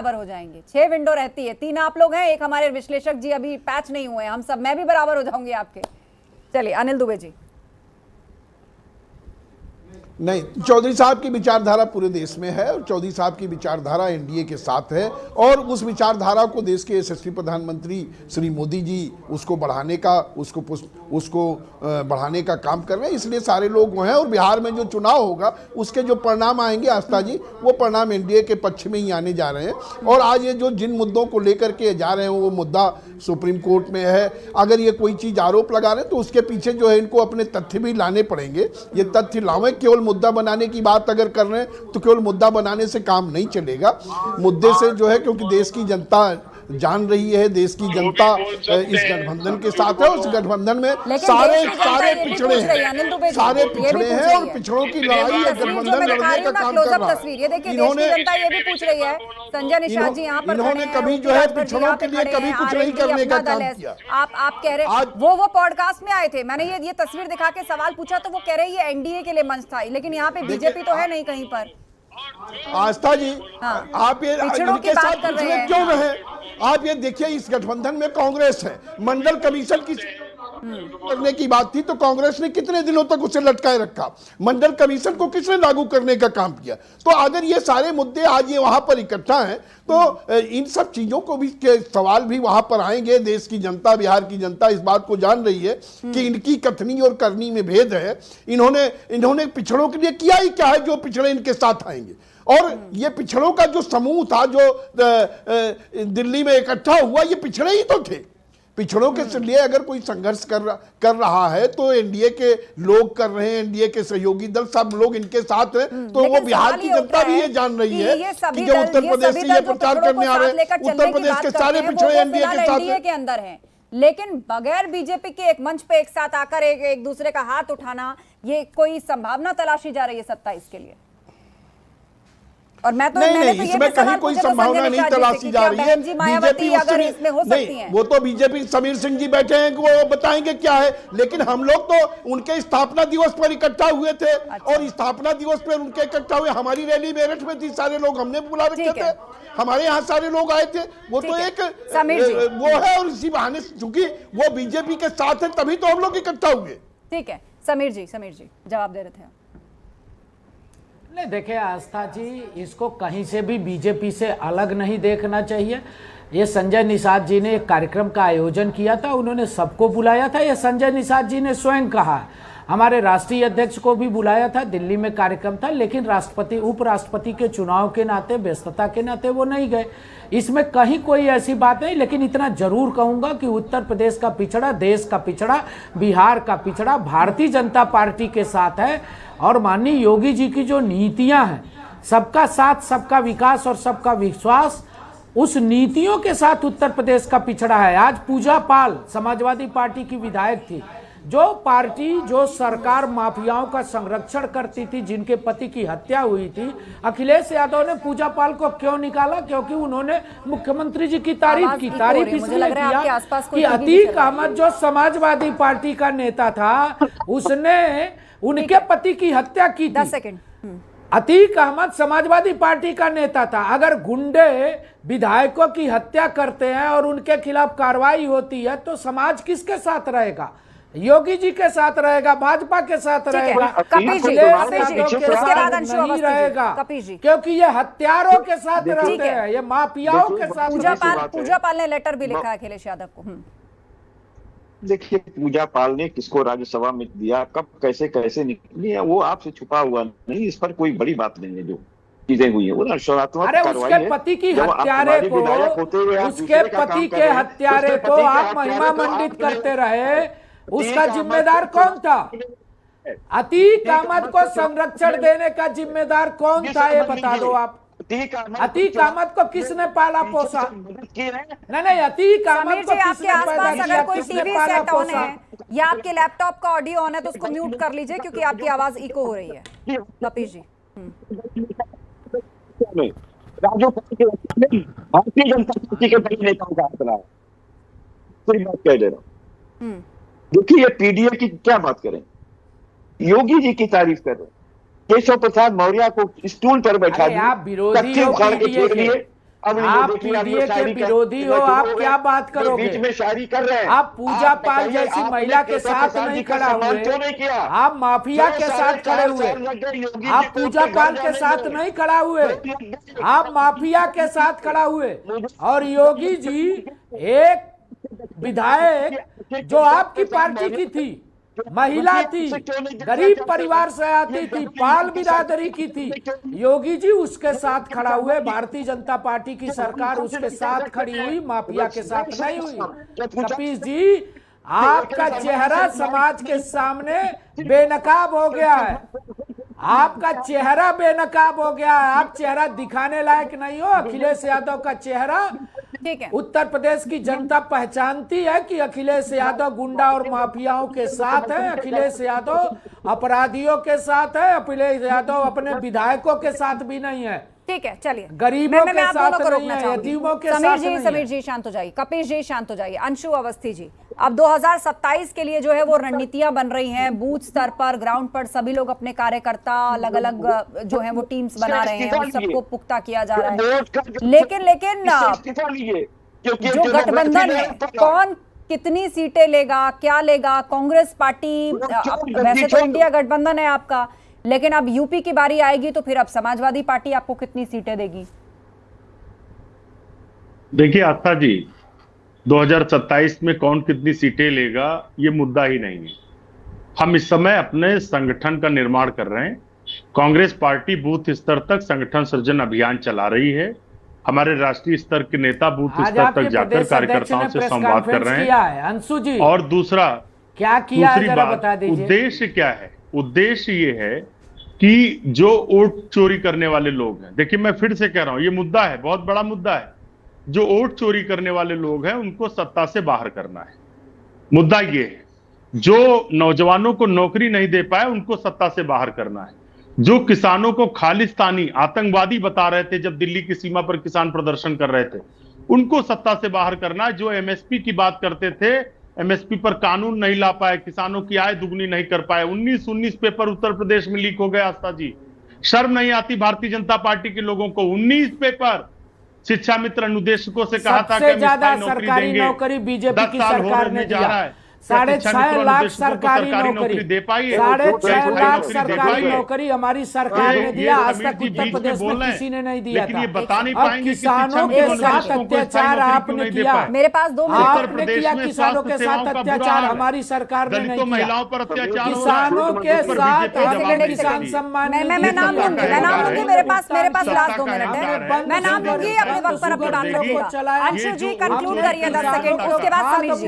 बराबर हो जाएंगे। 6 विंडो रहती है, 3 आप लोग हैं, एक हमारे विश्लेषक जी अभी पैच नहीं हुए, हम सब, मैं भी बराबर हो जाऊंगी आपके। चलिए अनिल दुबे जी। नहीं, चौधरी साहब की विचारधारा पूरे देश में है और चौधरी साहब की विचारधारा एनडीए के साथ है और उस विचारधारा को देश के यशस्वी प्रधानमंत्री श्री मोदी जी उसको बढ़ाने का काम कर रहे हैं, इसलिए सारे लोग वो हैं। और बिहार में जो चुनाव होगा उसके जो परिणाम आएंगे आस्था जी, वो परिणाम एनडीए के पक्ष में ही आने जा रहे हैं। और आज ये जो जिन मुद्दों को लेकर के जा रहे हैं वो मुद्दा सुप्रीम कोर्ट में है। अगर ये कोई चीज़ आरोप लगा रहे हैं तो उसके पीछे जो है इनको अपने तथ्य भी लाने पड़ेंगे। ये तथ्य लावें, केवल मुद्दा बनाने की बात अगर कर रहे हैं तो केवल मुद्दा बनाने से काम नहीं चलेगा। मुद्दे से जो है, क्योंकि देश की जनता जान रही है, देश की जनता इस गठबंधन के साथ है। उस गठबंधन में सारे पिछड़े हैं, सारे पिछड़े हैं और पिछड़ों की लड़ाई गठबंधन लड़ने का काम कर रहा है। ये देखिए इन्होंने जनता ये भी पूछ रही है, संजय निषाद जी यहाँ पर इन्होंने कभी जो है पिछड़ों के लिए कभी कुछ नहीं करने का काम किया। आप कह रहे वो पॉडकास्ट में आए थे, मैंने ये तस्वीर दिखा के सवाल पूछा तो वो कह रहे ये एनडीए के लिए मंच था, लेकिन यहाँ पे बीजेपी तो है नहीं कहीं पर। आस्था जी, आप ये इनके साथ पिछड़े क्यों रहे? आप ये देखिए, इस गठबंधन में कांग्रेस है, मंडल कमीशन की करने की बात थी तो कांग्रेस ने कितने दिनों तक उसे लटकाए रखा। मंडल कमीशन को किसने लागू करने का काम किया? तो अगर ये सारे मुद्दे आज ये वहां पर इकट्ठा हैं तो इन सब चीजों को भी के सवाल भी वहां पर आएंगे। देश की जनता, बिहार की जनता इस बात को जान रही है कि इनकी कथनी और करनी में भेद है। इन्होंने पिछड़ों के लिए किया ही क्या है जो पिछड़े इनके साथ आएंगे? और ये पिछड़ों का जो समूह था जो दिल्ली में इकट्ठा हुआ, ये पिछड़े ही तो थे। पिछड़ों के लिए अगर कोई संघर्ष कर रहा है तो एनडीए के लोग कर रहे हैं, एनडीए के सहयोगी दल सब लोग इनके साथ हैं। तो वो बिहार की जनता भी ये जान रही है कि जो उत्तर प्रदेश से ये प्रचार करने आ रहे हैं, उत्तर प्रदेश के सारे पिछड़े एनडीए के साथ के अंदर हैं। लेकिन बगैर बीजेपी के एक मंच पे एक साथ आकर एक दूसरे का हाथ उठाना, ये कोई संभावना तलाशी जा रही है 27 के लिए? और मैं तो नहीं, इसमें कहीं कोई संभावना नहीं तलाशी जा रही है। बीजेपी अगर इसमें हो सकती है, वो तो बीजेपी समीर सिंह जी बैठे हैं, वो बताएंगे क्या है। लेकिन हम लोग तो उनके स्थापना दिवस पर इकट्ठा हुए थे। अच्छा। और स्थापना दिवस पर उनके इकट्ठा हुए, हमारी रैली मेरठ में थी, सारे लोग हमने बुला रखे थे, हमारे यहाँ सारे लोग आए थे। वो तो एक वो है और इसी बहाने चूंकि वो बीजेपी के साथ है तभी तो हम लोग इकट्ठा हुए। ठीक है, समीर जी जवाब दे रहे थे। नहीं, देखिए आस्था जी, इसको कहीं से भी बीजेपी से अलग नहीं देखना चाहिए। ये संजय निषाद जी ने एक कार्यक्रम का आयोजन किया था, उन्होंने सबको बुलाया था। ये संजय निषाद जी ने स्वयं कहा, हमारे राष्ट्रीय अध्यक्ष को भी बुलाया था, दिल्ली में कार्यक्रम था, लेकिन राष्ट्रपति उपराष्ट्रपति के चुनाव के नाते, व्यस्तता के नाते वो नहीं गए। इसमें कहीं कोई ऐसी बात नहीं। लेकिन इतना जरूर कहूंगा कि उत्तर प्रदेश का पिछड़ा, देश का पिछड़ा, बिहार का पिछड़ा भारतीय जनता पार्टी के साथ है। और माननीय योगी जी की जो नीतियां हैं, सबका साथ, सबका विकास और सबका विश्वास, उस नीतियों के साथ उत्तर प्रदेश का पिछड़ा है। आज पूजा पाल समाजवादी पार्टी की विधायक थी, जो पार्टी, जो सरकार माफियाओं का संरक्षण करती थी, जिनके पति की हत्या हुई थी, अखिलेश यादव ने पूजा पाल को क्यों निकाला? क्योंकि उन्होंने मुख्यमंत्री जी की तारीफ की। तारीफ इसलिए किया कि अतीक अहमद जो समाजवादी पार्टी का नेता था, उसने उनके पति की हत्या की थी। 10 सेकंड। अतीक अहमद समाजवादी पार्टी का नेता था। अगर गुंडे विधायकों की हत्या करते हैं और उनके खिलाफ कार्रवाई होती है तो समाज किसके साथ रहेगा? योगी जी के साथ रहेगा, भाजपा के साथ रहेगा, अखिलेश यादव के साथ नहीं रहेगा, क्योंकि ये हत्यारों के साथ रहते हैं, ये माफियाओं के साथ। पूजा पाल ने लेटर भी लिखा अखिलेश यादव को। देखिए, पूजा पाल ने किसको राज्यसभा में दिया, कब कैसे कैसे निकली है, वो आपसे छुपा हुआ नहीं। इस पर कोई बड़ी बात नहीं है जो चीजें हुई है, वो रक्षात्मक कार्रवाई है। उसके पति की हत्यारे को, उसके पति के हत्यारे को आप महिमा मंडित करते रहे, उसका जिम्मेदार कौन था? अतीक अहमद को संरक्षण देने का जिम्मेदार कौन था, ये बता दो आप। अतीक अहमद को किसने पाला पोसा? नहीं, अतीक अहमद को किसने पैदा किया? अगर कोई टीवी सेट ऑन है या आपके लैपटॉप का ऑडियो ऑन है तो उसको म्यूट कर लीजिए, क्योंकि आपकी आवाज इको हो रही है। कपीश जी। भारतीय जनता पार्टी के बड़े नेताओं का हाथ रहा है, पूरी बात कह दे रहा हूं। देखिए, ये पीडीए की क्या बात करें, योगी जी की तारीफ कर रहे हैं, केशव प्रसाद मौर्य को स्टूल पर बैठा दिया, तख्ती उखाड़ के फेंक दिए, अब ये आप देखिए, आप पीडीए के शायरी कर- विरोधी हो, चुप आप गए, क्या बात ये करोगे? बीच में शायरी कर रहे हैं। आप पूजा पाल बताइए, जैसी आपने महिला के केशव साथ प्रसाद नहीं जी का खड़ा सम्मान हुए, क्यों नहीं किया? आप माफिया क्यों के साढ़े साथ खड़े 4 हुए, साल लग गए योगी जी आप को पूजा घर पाल के जाने साथ में? नहीं खड़ा हुए, आप माफिया के साथ खड़ा हुए। और योगी जी एक विधायक जो आपकी पार्टी की थी, महिला थी, गरीब परिवार से आती थी, पाल बिरादरी की थी, योगी जी उसके साथ खड़ा हुए। भारतीय जनता पार्टी की सरकार उसके साथ खड़ी हुई, माफिया के साथ नहीं हुई। कपीश जी, आपका चेहरा समाज के सामने बेनकाब हो गया है, आपका चेहरा बेनकाब हो गया है, आप चेहरा दिखाने लायक नहीं हो। अखिलेश यादव का चेहरा ठीक है। उत्तर प्रदेश की जनता पहचानती है कि अखिलेश यादव गुंडा और माफियाओं के साथ है, अखिलेश यादव अपराधियों के साथ है, अखिलेश यादव अपने विधायकों के साथ भी नहीं है, ठीक है, चलिए गरीबों मैं के आप साथ दोनों को नहीं रोकना है, चाहूंगी। यतीमों के साथ नहीं है। समीर जी शांत हो जाइए, कपिश जी शांत हो जाइए, अंशु अवस्थी जी, अब 2027 के लिए जो है वो रणनीतियां बन रही हैं, बूथ स्तर पर, ग्राउंड पर सभी लोग अपने कार्यकर्ता अलग अलग जो है वो टीम्स बना रहे हैं, उन सबको पुख्ता किया जा रहा है। लेकिन इस्तीफा लीजिए, क्योंकि जो गठबंधन है, कौन कितनी सीटें लेगा, क्या लेगा? कांग्रेस पार्टी, वैसे तो इंडिया गठबंधन है आपका, लेकिन अब यूपी की बारी आएगी तो फिर अब समाजवादी पार्टी आपको कितनी सीटें देगी? देखिए आस्था जी, 2027 में कौन कितनी सीटें लेगा ये मुद्दा ही नहीं है। हम इस समय अपने संगठन का निर्माण कर रहे हैं। कांग्रेस पार्टी बूथ स्तर तक संगठन सृजन अभियान चला रही है। हमारे राष्ट्रीय स्तर के नेता बूथ स्तर तक जाकर कार्यकर्ताओं से संवाद कर रहे हैं। अंशु जी, और दूसरा क्या किया, दूसरी जरा बात, बता दीजिए। उद्देश्य क्या है? उद्देश्य ये है कि जो वोट चोरी करने वाले लोग हैं, देखिए मैं फिर से कह रहा हूं, ये मुद्दा है, बहुत बड़ा मुद्दा है। जो वोट चोरी करने वाले लोग हैं उनको सत्ता से बाहर करना है। मुद्दा ये है, जो नौजवानों को नौकरी नहीं दे पाए उनको सत्ता से बाहर करना है। जो किसानों को खालिस्तानी आतंकवादी बता रहे थे जब दिल्ली की सीमा पर किसान प्रदर्शन कर रहे थे, उनको सत्ता से बाहर करना है। जो एमएसपी की बात करते थे, एमएसपी पर कानून नहीं ला पाए, किसानों की आय दुगनी नहीं कर पाए, 19 पेपर उत्तर प्रदेश में लीक हो गए। आस्था जी, शर्म नहीं आती भारतीय जनता पार्टी के लोगों को? 19 पेपर शिक्षा मित्र अनुदेशकों से कहा था कि सबसे हम ज्यादा स्थायी नौकरी सरकारी देंगे। नौकरी बीजेपी 10 की साल सरकार ने जा दिया। रहा है। 6.5 लाख सरकारी नौकरी दे पाई है? 6.5 लाख दे सरकारी पाई है? नौकरी हमारी सरकार ने दिया, आज समीर तक जी उत्तर बीच में प्रदेश बोल में रहे हैं, किसी ने नहीं दिया लेकिन था। ये बता नहीं अब पाएंगे कि किसानों शिक्षा के मित्र साथ अनुदेशकों को अत्याचार स्थायी नौकरी आपने क्यों नहीं दे किया। पाए? मेरे पास 2 मिनट उत्तर आपने प्रदेश किया में किसानों के स्वास्थ्य साथ सेवाओं का बुरा अत्याचार, हाल है। हमारी सरकार ने नहीं दलितों किया। महिलाओं पर अत्याचार हो रहा है। किसानों के उस पर साथ बीजेपी जवाब आपने नहीं किसान देती। सम्मान मैं निधि नाम दिया। लूंगी, मैं नाम लूंगी, मेरे पास लास्ट 2 मिनट है, है। मैं नाम लूंगी, अपने वक्त पर अपनी बात रखूंगा। अंशु जी कंक्लूड करिए 10 सेकंड, उसके बाद समीर जी।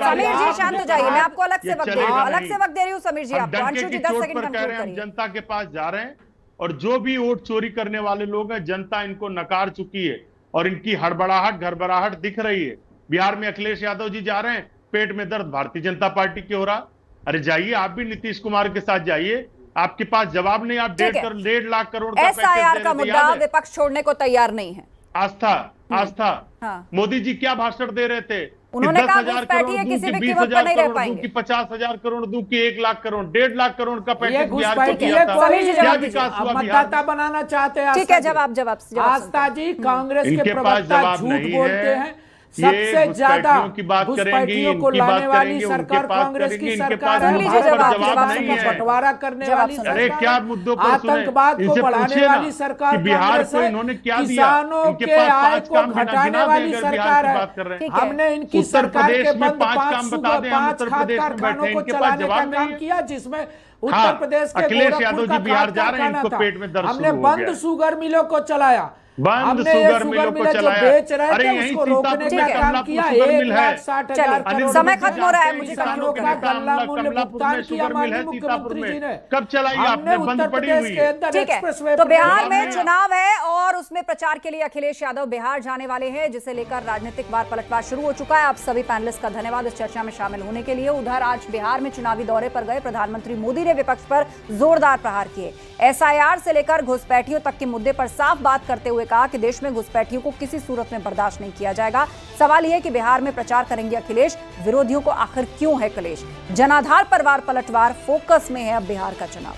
समीर जी शांत हो जाइए, मैं आपको अलग से वक्त दे रही हूँ, अलग से वक्त दे रही हूँ समीर जी आपको। अंशु जी 10 सेकंड कंक्लूड हम करिए। जनता के पास जा रहे हैं और जो भी वोट चोरी करने वाले लोग हैं, जनता इनको नकार चुकी है और इनकी हड़बड़ाहट घरबराहट दिख रही है। बिहार में अखिलेश यादव जी जा रहे हैं, पेट में दर्द भारतीय जनता पार्टी के हो रहा। अरे जाइए, आप भी नीतीश कुमार के साथ जाइए, आपके पास जवाब नहीं। आप 1.5 लाख करोड़ का SIR का मुद्दा विपक्ष छोड़ने को तैयार नहीं है। आस्था, हाँ। मोदी जी क्या भाषण दे रहे थे? उन्होंने कहा घुसपैठी है, किसी भी कीमत पर नहीं रह पाएंगे। 50,000 करोड़ दूं कि 1 लाख करोड़, 1.5 लाख करोड़ का ये पैकेज बिहार को घुसपैठी दिया है, था। कोई क्या विकास हुआ बिहार मतदाता में? बनाना चाहते हैं। ठीक है, जवाब आस्था जी, कांग्रेस के इनके पास प्रवक्ता जवाब झूठ नहीं बोलते है। हैं। सबसे ज्यादा की बात करेंगे, घुसपैठियों को इनकी बात लाने वाली करेंगे, सरकार उनके पास कांग्रेस की करेंगे, इनके सरकार पास है। लीजिए भारत जवाब का नहीं है। बंटवारा करने वाली जवाब सरकार, अरे क्या मुद्दों पर सुने? आतंकवाद को इनसे बढ़ाने पूछिए ना वाली सरकार कि बिहार कांग्रेस को है, इन्होंने क्या दिया? किसानों इनके के पास आय 5 को काम घटाने वाली सरकार है। ठीक है। हमने इनकी उत्तर सरकार के प्रदेश में बंद 5 5 काम बता दें, हम 5 उत्तर खाद प्रदेश में कारखानों बैठे, को इनके पास चलाने का जवाब नहीं काम है। किया, जिसमें उत्तर हाँ, प्रदेश के अखिलेश गोरखपुर यादव का जी बिहार खाद जा रहे हैं, कारखाना इनको था। पेट में दर्द हमने शुरू हो बंद गया। शुगर मिलों को चलाया, बंद हमने ये शुगर मिलों को मिलें जो चलाया। बेच रहे अरे थे यहीं उसको रोकने सीतापुर का में काम कमलापुर किया। शुगर मिल 1,60,000 चलिए, करोड़ समय रुपए खत्म हो रहा है, मुझे किसानों कंक्लूड का करना गल्ला मूल्य भुगतान किया माननीय सीतापुर मुख्यमंत्री जी ने। में कब चलाई हमने आपने? बंद उत्तर पड़ी प्रदेश हुई के है। अंदर ठीक है, एक्सप्रेसवे तो पर बिहार जवाब में नहीं चुनाव है और उसमें प्रचार के लिए अखिलेश यादव बिहार जाने वाले हैं, जिसे लेकर राजनीतिक वार पलटवार शुरू हो चुका है। आप सभी पैनलिस्ट का धन्यवाद इस चर्चा में शामिल होने के लिए। उधर आज बिहार में चुनावी दौरे पर गए प्रधानमंत्री मोदी ने विपक्ष पर जोरदार प्रहार किए। SIR से लेकर घुसपैठियों तक के मुद्दे पर साफ बात करते हुए कहा कि देश में घुसपैठियों को किसी सूरत में बर्दाश्त नहीं किया जाएगा। सवाल यह है कि बिहार में प्रचार करेंगे अखिलेश, विरोधियों को आखिर क्यों है क्लेश? जनाधार पर वार पलटवार, फोकस में है अब बिहार का चुनाव।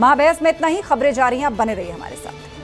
महाबहस में इतना ही। खबरें जारी हैं, आप बने रहिए हमारे साथ।